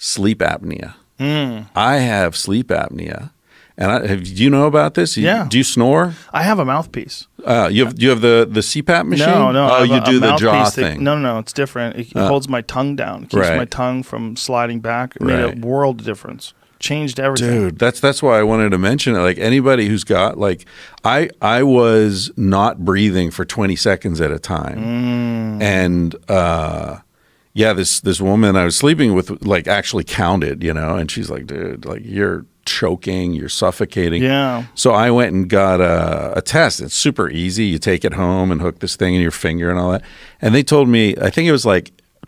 sleep apnea. I have sleep apnea. And do you know about this? Yeah. Do you snore? I have a mouthpiece. You have the CPAP machine? No. Oh, you do the jaw thing. No, it's different. It holds my tongue down. It keeps my tongue from sliding back. It made a world of difference. Changed everything. Dude, that's why I wanted to mention it. Like anybody who's got I was not breathing for 20 seconds at a time. And this woman I was sleeping with actually counted, and she's like, dude, you're choking, you're suffocating. Yeah. So I went and got a test. It's super easy. You take it home and hook this thing in your finger and all that. And they told me, I think it was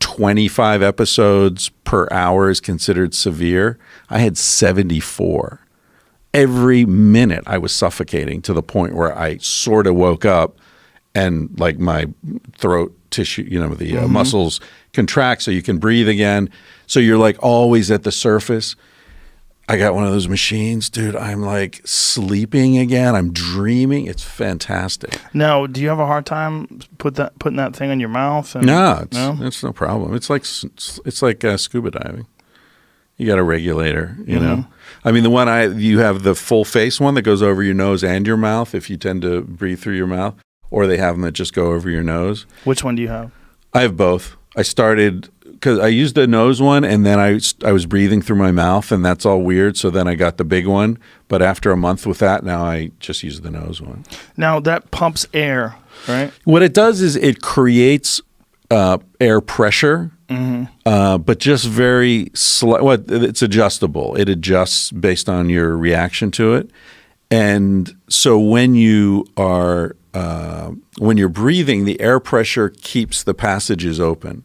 25 episodes per hour is considered severe. I had 74. Every minute I was suffocating to the point where I sort of woke up and my throat tissue, the muscles contract so you can breathe again. So you're always at the surface. I got one of those machines, dude. I'm sleeping again. I'm dreaming. It's fantastic. Now, do you have a hard time putting that thing in your mouth? No, it's no problem. It's like scuba diving. You got a regulator, you know. I mean, you have the full face one that goes over your nose and your mouth if you tend to breathe through your mouth, or they have them that just go over your nose. Which one do you have? I have both. I started because I used the nose one, and then I was breathing through my mouth, and that's all weird. So then I got the big one. But after a month with that, now I just use the nose one. Now that pumps air, right? What it does is it creates air pressure, but just very slight. It's adjustable. It adjusts based on your reaction to it. And so when you are when you're breathing, the air pressure keeps the passages open.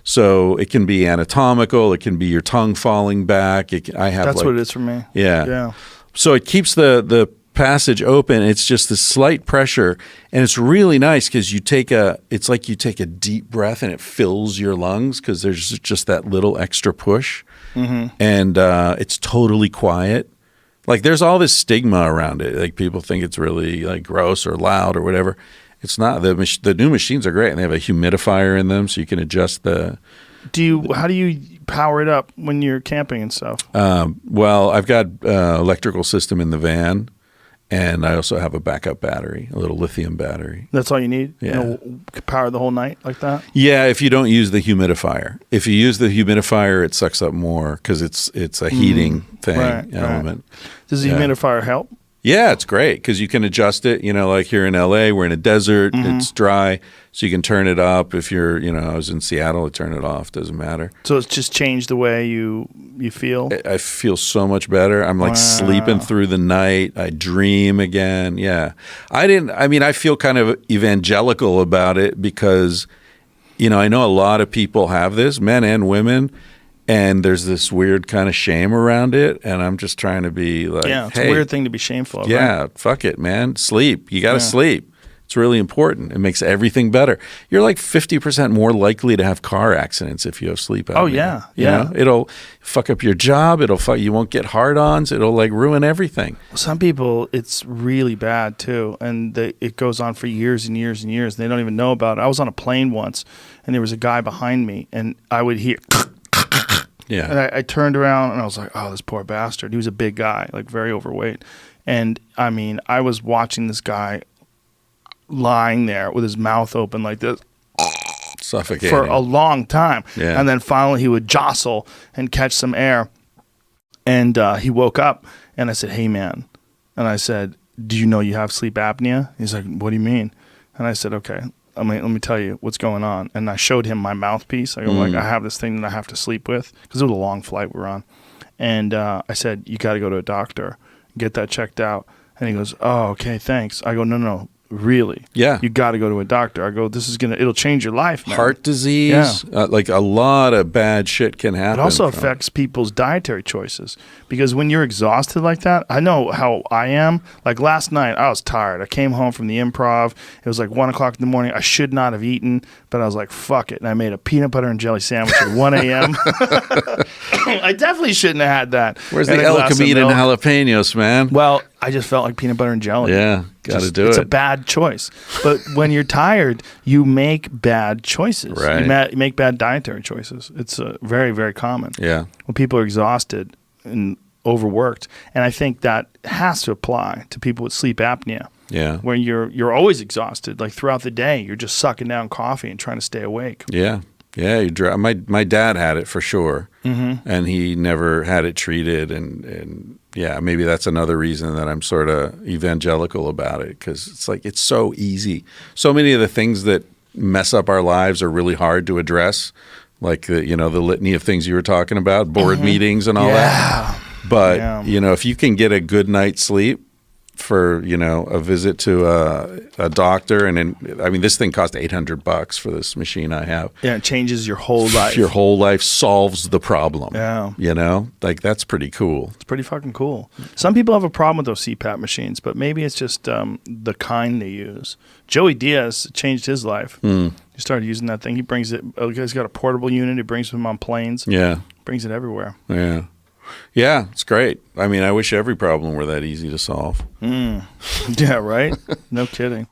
So it can be anatomical. It can be your tongue falling back. That's what it is for me. Yeah. So it keeps the passage open. It's just this slight pressure, and it's really nice because it's like you take a deep breath and it fills your lungs because there's just that little extra push, and it's totally quiet. There's all this stigma around it. People think it's really gross or loud or whatever. It's not. The new machines are great, and they have a humidifier in them, so you can adjust the. How do you power it up when you're camping and stuff? Well, I've got electrical system in the van, and I also have a backup battery, a little lithium battery. That's all you need? Yeah. Power the whole night like that? Yeah, if you don't use the humidifier. If you use the humidifier, it sucks up more because it's a heating element. Right. Does the humidifier help? Yeah, it's great because you can adjust it. Like here in LA, we're in a desert. It's dry, so you can turn it up. If you're, I was in Seattle, I turn it off. Doesn't matter. So it's just changed the way you feel? I feel so much better. I'm sleeping through the night. I dream again. Yeah. I feel kind of evangelical about it because, I know a lot of people have this, men and women. And there's this weird kind of shame around it, and I'm just trying to be it's a weird thing to be shameful of. Yeah, right? Fuck it, man. Sleep. You got to sleep. It's really important. It makes everything better. You're 50% more likely to have car accidents if you have sleep apnea. Oh, yeah. It'll fuck up your job. You won't get hard-ons. It'll ruin everything. Some people, it's really bad too, and it goes on for years and years and years. And they don't even know about it. I was on a plane once, and there was a guy behind me, and I would hear... Yeah. And I turned around and I was like, oh, this poor bastard. He was a big guy, very overweight. And I was watching this guy lying there with his mouth open like this. Suffocating. For a long time. Yeah. And then finally he would jostle and catch some air. And he woke up and I said, hey, man. And I said, do you know you have sleep apnea? He's like, what do you mean? And I said, okay. Let me tell you what's going on. And I showed him my mouthpiece. I go, I have this thing that I have to sleep with because it was a long flight we were on. And I said, you got to go to a doctor, get that checked out. And he goes, oh, okay, thanks. I go, no, really? Yeah. You got to go to a doctor. I go, it'll change your life, man. Heart disease, a lot of bad shit can happen. It also affects people's dietary choices because when you're exhausted like that, I know how I am. Last night, I was tired. I came home from the improv. It was 1 o'clock in the morning. I should not have eaten, but I was like, fuck it. And I made a peanut butter and jelly sandwich at 1 a.m. I definitely shouldn't have had that. Where's the El Camino and jalapenos, man? Well, I just felt like peanut butter and jelly. Yeah, got to do it. It's a bad choice. But when you're tired, you make bad choices. Right. You make bad dietary choices. It's very, very common. Yeah. When people are exhausted and overworked. And I think that has to apply to people with sleep apnea. Yeah. Where you're always exhausted. Like throughout the day, you're just sucking down coffee and trying to stay awake. Yeah. Yeah. My dad had it for sure. And he never had it treated. And yeah, maybe that's another reason that I'm sort of evangelical about it, because it's like it's so easy. So many of the things that mess up our lives are really hard to address, like the litany of things you were talking about, board meetings and all that. But if you can get a good night's sleep for a visit to a doctor, and this thing cost $800 for this machine I have. Yeah, it changes your whole life. Your whole life, solves the problem. Yeah, like that's pretty cool. It's pretty fucking cool. Some people have a problem with those CPAP machines, but maybe it's just the kind they use. Joey Diaz changed his life. He started using that thing. He brings it. He's got a portable unit. He brings them on planes. Yeah, brings it everywhere. Yeah. Yeah, it's great. I wish every problem were that easy to solve. Yeah, right? No kidding.